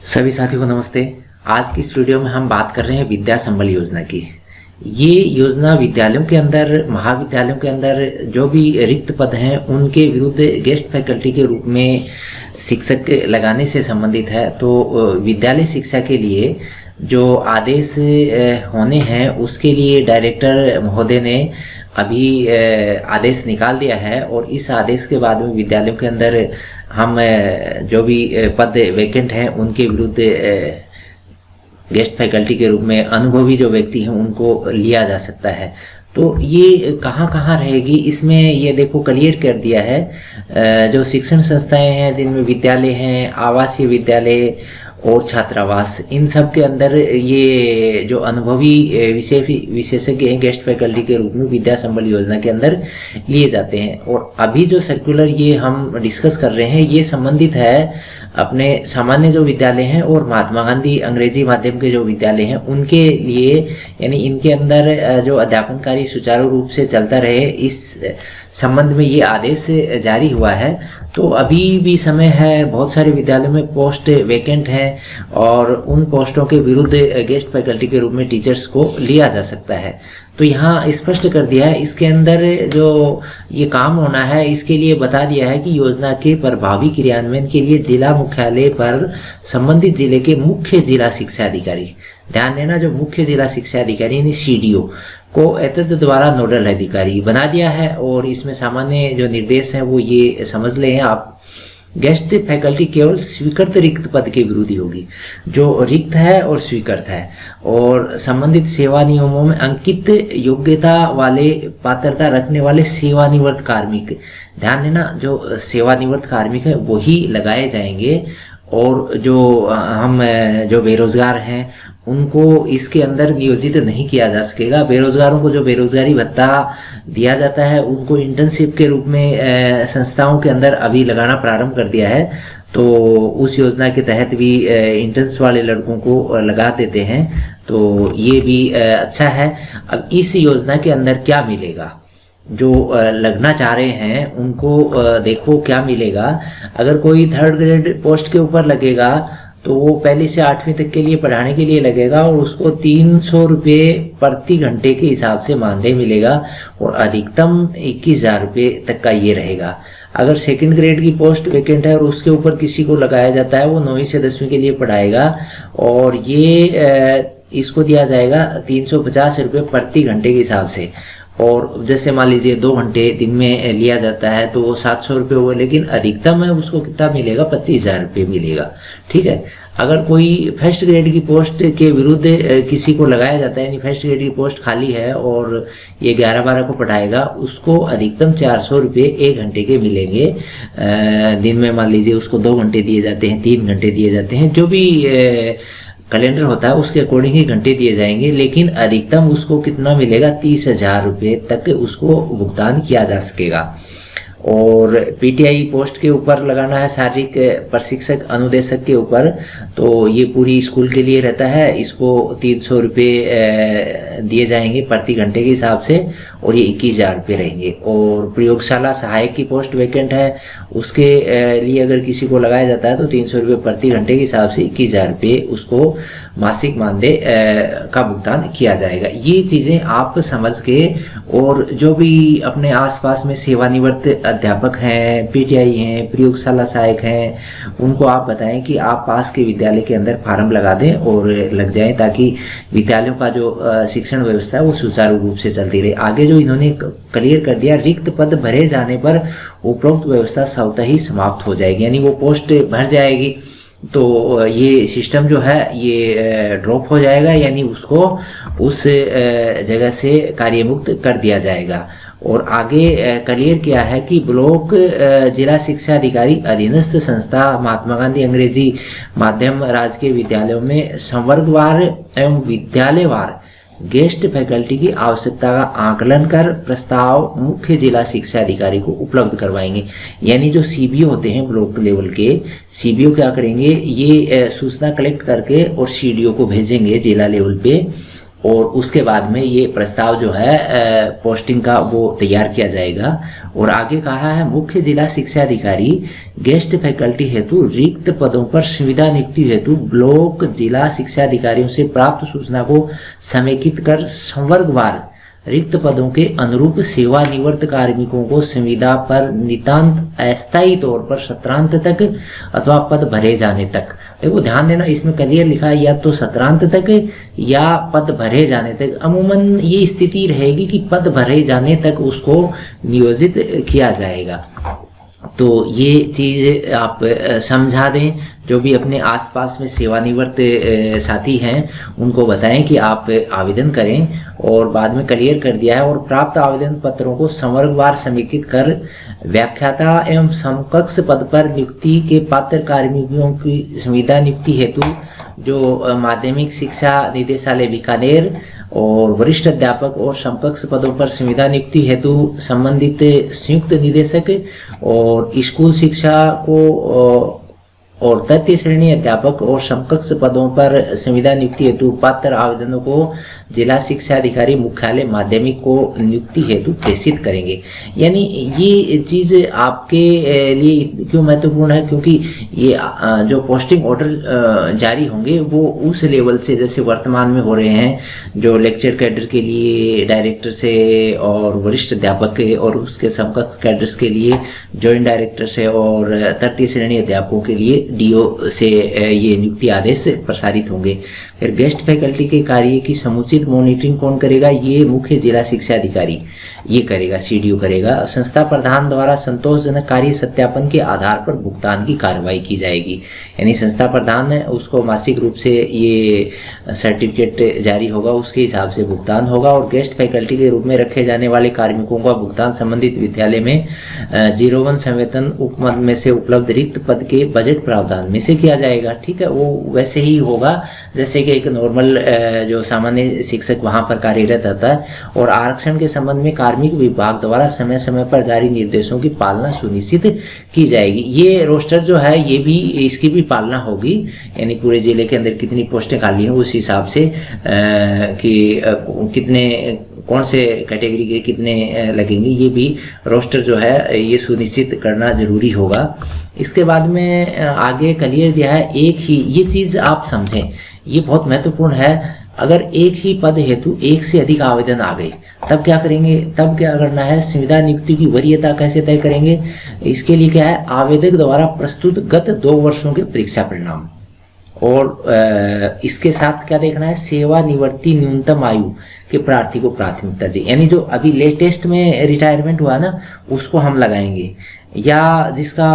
सभी साथियों को नमस्ते। आज की इस वीडियो में हम बात कर रहे हैं विद्या संबल योजना की। ये योजना विद्यालयों के अंदर, महाविद्यालयों के अंदर जो भी रिक्त पद हैं उनके विरुद्ध गेस्ट फैकल्टी के रूप में शिक्षक लगाने से संबंधित है। तो विद्यालय शिक्षा के लिए जो आदेश होने हैं उसके लिए डायरेक्टर महोदय ने अभी आदेश निकाल दिया है और इस आदेश के बाद में विद्यालयों के अंदर हम जो भी पद वैकेंट हैं उनके विरुद्ध गेस्ट फैकल्टी के रूप में अनुभवी जो व्यक्ति हैं उनको लिया जा सकता है। तो ये कहाँ कहाँ रहेगी, इसमें ये देखो क्लियर कर दिया है। जो शिक्षण संस्थाएं हैं जिनमें विद्यालय हैं, आवासीय विद्यालय और छात्रावास, इन सब के अंदर ये जो अनुभवी विशेषज्ञ हैं गेस्ट फैकल्टी के रूप में विद्या संबल योजना के अंदर लिए जाते हैं। और अभी जो सर्कुलर ये हम डिस्कस कर रहे हैं ये संबंधित है अपने सामान्य जो विद्यालय हैं और महात्मा गांधी अंग्रेजी माध्यम के जो विद्यालय हैं उनके लिए, यानी इनके अंदर जो अध्यापन कार्य सुचारू रूप से चलता रहे, इस संबंध में ये आदेश जारी हुआ है। तो अभी भी समय है, बहुत सारे विद्यालयों में पोस्ट वैकेंट हैं और उन पोस्टों के विरुद्ध गेस्ट फैकल्टी के रूप में टीचर्स को लिया जा सकता है। तो यहाँ स्पष्ट कर दिया है, इसके अंदर जो ये काम होना है इसके लिए बता दिया है कि योजना के प्रभावी क्रियान्वयन के लिए जिला मुख्यालय पर संबंधित जिले के मुख्य जिला शिक्षा अधिकारी, ध्यान देना, जो मुख्य जिला शिक्षा अधिकारी यानी CDO को एतद द्वारा नोडल अधिकारी बना दिया है। और इसमें सामान्य जो निर्देश हैं वो ये समझ लें आप, गेस्ट फैकल्टी केवल स्वीकृत रिक्त पद के विरोधी होगी, जो रिक्त है और स्वीकृत है, और संबंधित सेवा नियमों में अंकित योग्यता वाले, पात्रता रखने वाले सेवानिवृत्त कार्मिक, ध्यान देना, जो सेवानिवृत्त कार्मिक है वही लगाए जाएंगे। और जो बेरोजगार हैं उनको इसके अंदर नियोजित नहीं किया जा सकेगा। बेरोजगारों को जो बेरोजगारी भत्ता दिया जाता है उनको इंटर्नशिप के रूप में संस्थाओं के अंदर अभी लगाना प्रारंभ कर दिया है। तो उस योजना के तहत भी इंटर्न्स वाले लड़कों को लगा देते हैं, तो ये भी अच्छा है। अब इस योजना के अंदर क्या मिलेगा, जो लगना चाह रहे हैं उनको देखो क्या मिलेगा। अगर कोई 3rd ग्रेड पोस्ट के ऊपर लगेगा तो वो पहली से 8वीं तक के लिए पढ़ाने के लिए लगेगा और उसको 300 रुपये प्रति घंटे के हिसाब से मानदेय मिलेगा और अधिकतम 21,000 रुपये तक का ये रहेगा। अगर 2nd ग्रेड की पोस्ट वैकेंट है और उसके ऊपर किसी को लगाया जाता है, वो 9वीं से 10वीं के लिए पढ़ाएगा और ये इसको दिया जाएगा 350 रुपये प्रति घंटे के हिसाब से। और जैसे मान लीजिए 2 घंटे दिन में लिया जाता है तो वो 700 रुपये हुआ, लेकिन अधिकतम है उसको कितना मिलेगा, 25,000 रुपये मिलेगा। ठीक है। अगर कोई 1st ग्रेड की पोस्ट के विरुद्ध किसी को लगाया जाता है, यानी 1st ग्रेड की पोस्ट खाली है और ये 11-12 को पढ़ाएगा, उसको अधिकतम 400 रुपये 1 घंटे के मिलेंगे। दिन में मान लीजिए उसको 2 घंटे दिए जाते हैं, 3 घंटे दिए जाते हैं, जो भी कैलेंडर होता है उसके अकॉर्डिंग ही घंटे दिए जाएंगे, लेकिन अधिकतम उसको कितना मिलेगा, 30,000 रुपये तक उसको भुगतान किया जा सकेगा। और PTI पोस्ट के ऊपर लगाना है, शारीरिक प्रशिक्षक अनुदेशक के ऊपर, तो ये पूरी स्कूल के लिए रहता है। इसको 300 रुपये दिए जाएंगे प्रति घंटे के हिसाब से और ये 21,000 रुपये रहेंगे। और प्रयोगशाला सहायक की पोस्ट वैकेंट है, उसके लिए अगर किसी को लगाया जाता है तो 300 रुपये प्रति घंटे के हिसाब से 21,000 रुपये उसको मासिक मानदेय का भुगतान किया जाएगा। ये चीज़ें आप समझ के, और जो भी अपने आसपास में सेवानिवृत्त अध्यापक हैं, PTI हैं, प्रयोगशाला सहायक हैं, उनको आप बताएं कि आप पास के विद्यालय के अंदर फार्म लगा दें और लग जाएं, ताकि विद्यालयों का जो शिक्षण व्यवस्था है वो सुचारू रूप से चलती रहे। आगे जो इन्होंने क्लियर कर दिया, रिक्त पद भरे जाने पर उपरोक्त व्यवस्था स्वतः ही समाप्त हो जाएगी, यानी वो पोस्ट भर जाएगी तो ये सिस्टम जो है ये ड्रॉप हो जाएगा, यानी उसको उस जगह से कार्यमुक्त कर दिया जाएगा। और आगे क्लियर किया है कि ब्लॉक जिला शिक्षा अधिकारी अधीनस्थ संस्था महात्मा गांधी अंग्रेजी माध्यम राजकीय विद्यालयों में संवर्गवार एवं विद्यालयवार गेस्ट फैकल्टी की आवश्यकता का आकलन कर प्रस्ताव मुख्य जिला शिक्षा अधिकारी को उपलब्ध करवाएंगे। यानी जो CBO होते हैं ब्लॉक लेवल के, CBO क्या करेंगे, ये सूचना कलेक्ट करके और CDO को भेजेंगे जिला लेवल पे, और उसके बाद में ये प्रस्ताव जो है पोस्टिंग का वो तैयार किया जाएगा और आगे कहा है मुख्य जिला शिक्षा अधिकारी गेस्ट फैकल्टी हेतु रिक्त पदों पर संविदा नियुक्ति हेतु ब्लॉक जिला शिक्षा अधिकारियों से प्राप्त सूचना को समेकित कर संवर्गवार रिक्त पदों के अनुरूप सेवानिवृत्त कार्मिकों को संविदा पर नितांत अस्थायी तौर पर सत्रांत तक अथवा पद भरे जाने तक, देखो ध्यान देना इसमें क्लियर लिखा है या तो सत्रांत तक या पद भरे जाने तक। अमूमन ये स्थिति रहेगी कि पद भरे जाने तक उसको नियोजित किया जाएगा। तो ये चीज आप समझा दें, जो भी अपने आसपास में सेवानिवृत्त साथी हैं उनको बताएं कि आप आवेदन करें, और बाद में क्लियर कर दिया है। और प्राप्त आवेदन पत्रों को संवर्गवार समेकित कर व्याख्याता एवं समकक्ष पद पर नियुक्ति के पात्र कार्मिकों की संविदा नियुक्ति हेतु जो माध्यमिक शिक्षा निदेशालय बीकानेर और वरिष्ठ अध्यापक और समकक्ष पदों पर संविदा नियुक्ति हेतु संबंधित संयुक्त निदेशक और स्कूल शिक्षा को और तृतीय श्रेणी अध्यापक और समकक्ष पदों पर संविदा नियुक्ति हेतु पात्र आवेदनों को जिला शिक्षा अधिकारी मुख्यालय माध्यमिक को नियुक्ति हेतु प्रेषित करेंगे। यानी ये चीज आपके लिए क्यों महत्वपूर्ण है, क्योंकि ये जो पोस्टिंग ऑर्डर जारी होंगे वो उस लेवल से जैसे वर्तमान में हो रहे हैं, जो लेक्चर कैडर के लिए डायरेक्टर से और वरिष्ठ अध्यापक के और उसके समकक्ष कैडर्स के लिए जॉइंट डायरेक्टर से और तृतीय श्रेणी अध्यापकों के लिए डीओ से ये नियुक्ति आदेश प्रसारित होंगे। फिर गेस्ट फैकल्टी के कार्य की समुचित मॉनिटरिंग कौन करेगा, ये मुख्य जिला शिक्षा अधिकारी ये करेगा, सीडीओ करेगा। संस्था प्रधान द्वारा संतोषजनक कार्य सत्यापन के आधार पर भुगतान की कार्रवाई की जाएगी। यानी संस्था प्रधान है उसको मासिक रूप से ये सर्टिफिकेट जारी होगा, उसके हिसाब से भुगतान होगा। और गेस्ट फैकल्टी के रूप में रखे जाने वाले कार्मिकों का भुगतान संबंधित विद्यालय में 01 संवेतन उपमद में से उपलब्ध रिक्त पद के बजट प्रावधान में से किया जाएगा। ठीक है, वो वैसे ही होगा जैसे कि एक नॉर्मल जो सामान्य शिक्षक वहां पर कार्यरत होता है। और आरक्षण के संबंध में कार्मिक विभाग द्वारा समय समय पर जारी निर्देशों की पालना सुनिश्चित की जाएगी। ये रोस्टर जो है ये भी इसकी भी पालना होगी, यानी पूरे जिले के अंदर कितनी पोस्टें खाली हैं उस हिसाब से कि कितने कौन से कैटेगरी के कितने लगेंगे, ये भी रोस्टर जो है ये सुनिश्चित करना जरूरी होगा। इसके बाद में आगे क्लियर दिया है एक ही, ये चीज आप समझें ये बहुत महत्वपूर्ण है। अगर एक ही पद हेतु एक से अधिक आवेदन आ गए तब क्या करेंगे, तब क्या करना है, संविदा नियुक्ति की वरीयता कैसे तय करेंगे। इसके लिए क्या है, आवेदक द्वारा प्रस्तुत गत 2 वर्षों के परीक्षा परिणाम, और इसके साथ क्या देखना है, सेवानिवृत्ति न्यूनतम आयु के प्रार्थी को प्राथमिकता चाहिए। यानी जो अभी लेटेस्ट में रिटायरमेंट हुआ ना उसको हम लगाएंगे, या जिसका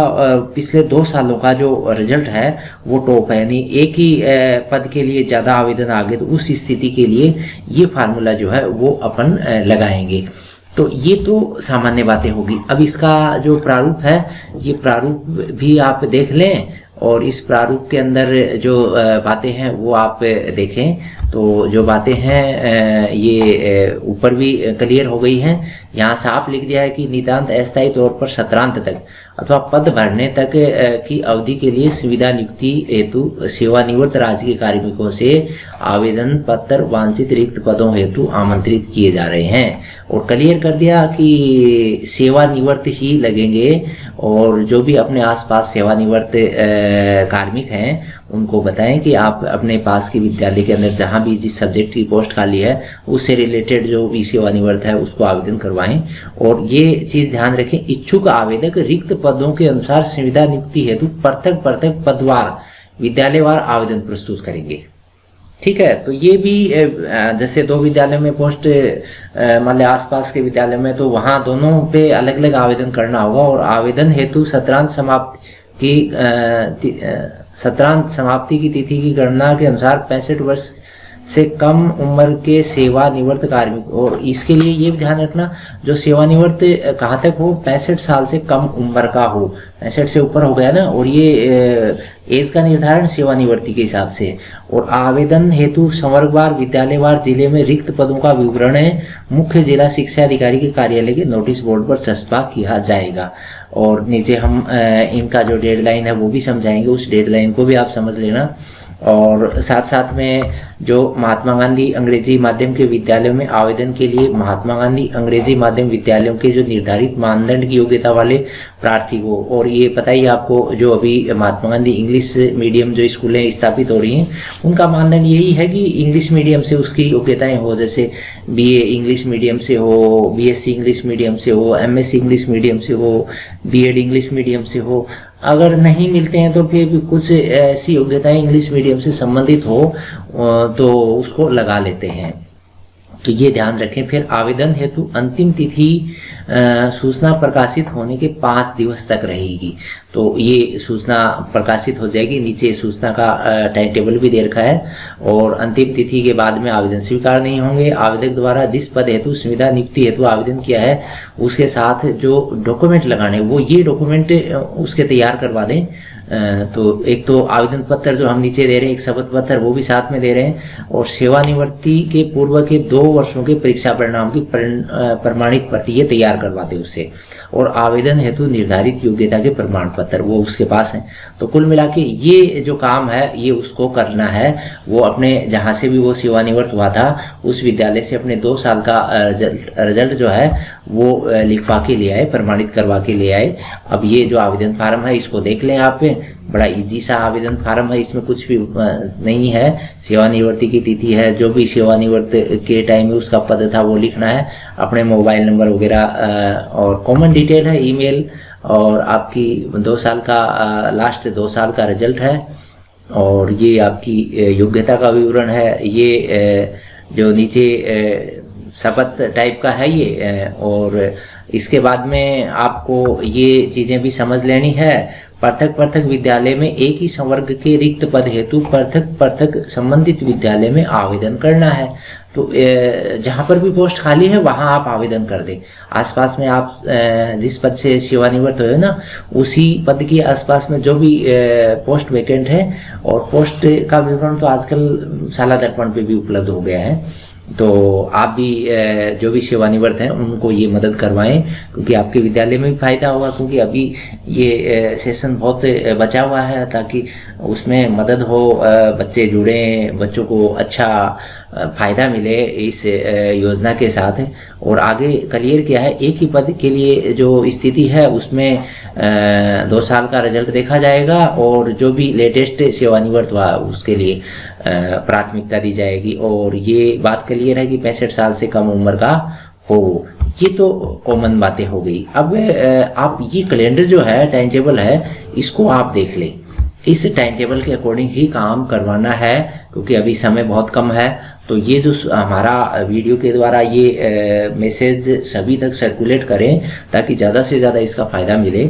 पिछले 2 सालों का जो रिजल्ट है वो टॉप है, यानी एक ही पद के लिए ज्यादा आवेदन आ गए तो उस स्थिति के लिए ये फार्मूला जो है वो अपन लगाएंगे। तो ये तो सामान्य बातें होगी। अब इसका जो प्रारूप है ये प्रारूप भी आप देख लें, और इस प्रारूप के अंदर जो बातें हैं वो आप देखें। तो जो बातें हैं ये ऊपर भी क्लियर हो गई हैं। यहाँ साफ लिख दिया है कि नितांत अस्थायी तौर पर सत्रांत तक अथवा पद भरने तक की अवधि के लिए संविदा नियुक्ति हेतु सेवानिवृत्त राज्य के कार्मिकों से आवेदन पत्र वांछित रिक्त पदों हेतु आमंत्रित किए जा रहे हैं। और क्लियर कर दिया कि सेवानिवृत्त ही लगेंगे, और जो भी अपने आसपास सेवानिवृत्त कार्मिक हैं उनको बताएं कि आप अपने पास के विद्यालय के अंदर जहां भी जिस सब्जेक्ट की पोस्ट खाली है उससे रिलेटेड जो भी सेवानिवृत्त है उसको आवेदन करवाएं। और ये चीज ध्यान रखें, इच्छुक आवेदक रिक्त पदों के अनुसार संविदा नियुक्ति हेतु पृथक पदवार विद्यालयवार आवेदन प्रस्तुत करेंगे। ठीक है, तो ये भी जैसे 2 विद्यालय में पोस्ट मान लिया आसपास के विद्यालय में, तो वहां दोनों पे अलग अलग आवेदन करना होगा। और आवेदन हेतु सत्रांत समाप्ति की तिथि की गणना के अनुसार 65 वर्ष से कम उम्र के सेवानिवृत्त कार्मिक, और इसके लिए ये भी ध्यान रखना जो सेवानिवृत्त कहाँ तक हो, 65 साल से कम उम्र का हो। 65 से ऊपर हो गया ना, और ये एज का निर्धारण सेवानिवृत्ति के हिसाब से। और आवेदन हेतु संवर्गवार विद्यालयवार जिले में रिक्त पदों का विवरण है मुख्य जिला शिक्षा अधिकारी के कार्यालय के नोटिस बोर्ड पर चस्पा किया जाएगा। और नीचे हम इनका जो डेडलाइन है वो भी समझाएंगे, उस डेडलाइन को भी आप समझ लेना। और साथ साथ में जो महात्मा गांधी अंग्रेजी माध्यम के विद्यालयों में आवेदन के लिए महात्मा गांधी अंग्रेजी माध्यम विद्यालयों के जो निर्धारित मानदंड की योग्यता वाले प्रार्थी को, और ये पता ही आपको जो अभी महात्मा गांधी इंग्लिश मीडियम जो स्कूलें स्थापित हो रही हैं उनका मानदंड यही है कि इंग्लिश मीडियम से उसकी योग्यताएं हो, जैसे बीए इंग्लिश मीडियम से हो, बीएससी इंग्लिश मीडियम से हो, एमएससी इंग्लिश मीडियम से हो, बीएड इंग्लिश मीडियम से हो। अगर नहीं मिलते हैं तो फिर भी कुछ ऐसी योग्यताएं इंग्लिश मीडियम से संबंधित हो तो उसको लगा लेते हैं, तो ये ध्यान रखें। फिर आवेदन हेतु अंतिम तिथि सूचना प्रकाशित होने के 5 दिवस तक रहेगी, तो ये सूचना प्रकाशित हो जाएगी। नीचे सूचना का टाइम टेबल भी दे रखा है, और अंतिम तिथि के बाद में आवेदन स्वीकार नहीं होंगे। आवेदक द्वारा जिस पद हेतु संविदा नियुक्ति हेतु आवेदन किया है उसके साथ जो डॉक्यूमेंट लगाने वो ये डॉक्यूमेंट उसके तैयार करवा दें। तो एक तो आवेदन पत्र जो हम नीचे दे रहे हैं, एक शपथ पत्र वो भी साथ में दे रहे हैं, और सेवानिवृत्ति के पूर्व के 2 वर्षों के परीक्षा परिणाम की प्रमाणित प्रति ये तैयार करवाते उससे, और आवेदन हेतु निर्धारित योग्यता के प्रमाण पत्र वो उसके पास हैं। तो कुल मिला के ये जो काम है ये उसको करना है। वो अपने जहाँ से भी वो सेवानिवृत्त हुआ था उस विद्यालय से अपने 2 साल का रिजल्ट जो है वो लिखवा के ले आए, प्रमाणित करवा के ले आए। अब ये जो आवेदन फार्म है इसको देख लें आप, बड़ा इजी सा आवेदन फार्म है, इसमें कुछ भी नहीं है। सेवानिवृत्ति की तिथि है, जो भी सेवानिवृत्त के टाइम में उसका पद था वो लिखना है, अपने मोबाइल नंबर वगैरह, और कॉमन डिटेल है, ईमेल, और आपकी 2 साल का लास्ट 2 साल का रिजल्ट है, और ये आपकी योग्यता का विवरण है। ये जो नीचे शपथ टाइप का है ये, और इसके बाद में आपको ये चीज़ें भी समझ लेनी है। पृथक विद्यालय में एक ही संवर्ग के रिक्त पद हेतु पृथक संबंधित विद्यालय में आवेदन करना है। तो जहाँ पर भी पोस्ट खाली है वहाँ आप आवेदन कर दें। आसपास में आप जिस पद से सेवानिवृत्त हुए ना उसी पद के आसपास में जो भी पोस्ट वैकेंट है, और पोस्ट का विवरण तो आजकल शाला दर्पण पे भी उपलब्ध हो गया है, तो आप भी जो भी सेवानिवृत्त हैं उनको ये मदद करवाएं, क्योंकि आपके विद्यालय में भी फायदा होगा। क्योंकि अभी ये सेशन बहुत बचा हुआ है, ताकि उसमें मदद हो, बच्चे जुड़ें, बच्चों को अच्छा फायदा मिले इस योजना के साथ। और आगे क्लियर किया है, एक ही पद के लिए जो स्थिति है उसमें 2 साल का रिजल्ट देखा जाएगा, और जो भी लेटेस्ट सेवानिवृत्त हुआ उसके लिए प्राथमिकता दी जाएगी। और ये बात क्लियर है कि 65 साल से कम उम्र का हो। ये तो कॉमन बातें हो गई। अब आप ये कैलेंडर जो है, टाइम टेबल है, इसको आप देख लें। इस टाइम टेबल के अकॉर्डिंग ही काम करवाना है, क्योंकि अभी समय बहुत कम है। तो ये जो हमारा वीडियो के द्वारा ये मैसेज सभी तक सर्कुलेट करें, ताकि ज़्यादा से ज़्यादा इसका फ़ायदा मिले।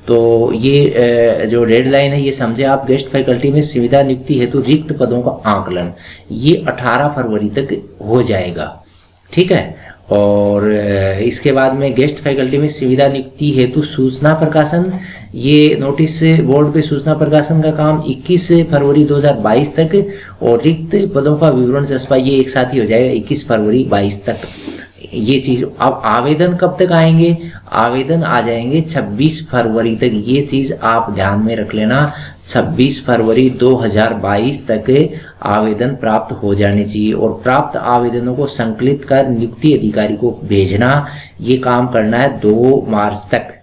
तो ये जो डेडलाइन है ये समझे आप, गेस्ट फैकल्टी में संविदा नियुक्ति हेतु रिक्त पदों का आकलन ये 18 फरवरी तक हो जाएगा, ठीक है। और इसके बाद में गेस्ट फैकल्टी में संविदा नियुक्ति हेतु सूचना प्रकाशन, ये नोटिस बोर्ड पे सूचना प्रकाशन का काम 21 फरवरी 2022 तक, और रिक्त पदों का विवरण चस्पा ये एक साथ ही हो जाएगा 21 फरवरी 22 तक। ये चीज, अब आवेदन कब तक आएंगे? आवेदन आ जाएंगे 26 फरवरी तक। ये चीज आप ध्यान में रख लेना, 26 फरवरी 2022 तक आवेदन प्राप्त हो जाने चाहिए, और प्राप्त आवेदनों को संकलित कर नियुक्ति अधिकारी को भेजना, ये काम करना है 2 मार्च तक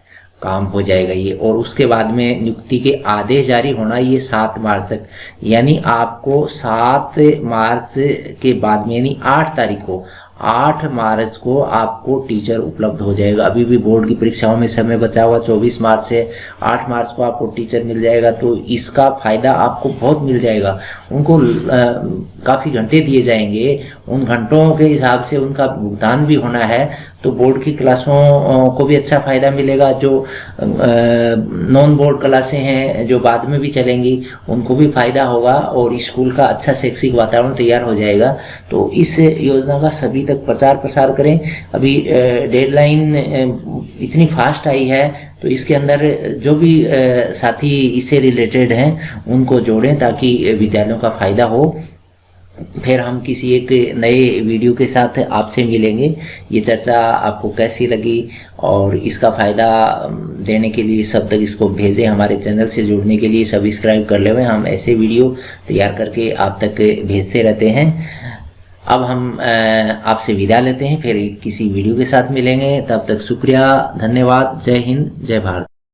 काम हो जाएगा ये। और उसके बाद में नियुक्ति के आदेश जारी होना ये 7 मार्च तक, यानी आपको 7 मार्च के बाद में, यानी 8 मार्च को आपको टीचर उपलब्ध हो जाएगा। अभी भी बोर्ड की परीक्षाओं में समय बचा हुआ, 24 मार्च से 8 मार्च को आपको टीचर मिल जाएगा। तो इसका फायदा आपको बहुत मिल जाएगा। उनको काफ़ी घंटे दिए जाएंगे, उन घंटों के हिसाब से उनका भुगतान भी होना है, तो बोर्ड की क्लासों को भी अच्छा फायदा मिलेगा। जो नॉन बोर्ड क्लासें हैं जो बाद में भी चलेंगी उनको भी फायदा होगा, और स्कूल का अच्छा शैक्षिक वातावरण तैयार हो जाएगा। तो इस योजना का सभी तक प्रचार प्रसार करें। अभी डेडलाइन इतनी फास्ट आई है, तो इसके अंदर जो भी साथी इससे रिलेटेड हैं उनको जोड़ें, ताकि विद्यालयों का फायदा हो। फिर हम किसी एक नए वीडियो के साथ आपसे मिलेंगे। ये चर्चा आपको कैसी लगी और इसका फ़ायदा देने के लिए सब तक इसको भेजें। हमारे चैनल से जुड़ने के लिए सब्सक्राइब कर लें। हम ऐसे वीडियो तैयार करके आप तक भेजते रहते हैं। अब हम आपसे विदा लेते हैं, फिर किसी वीडियो के साथ मिलेंगे। तब तक शुक्रिया, धन्यवाद, जय हिंद, जय भारत।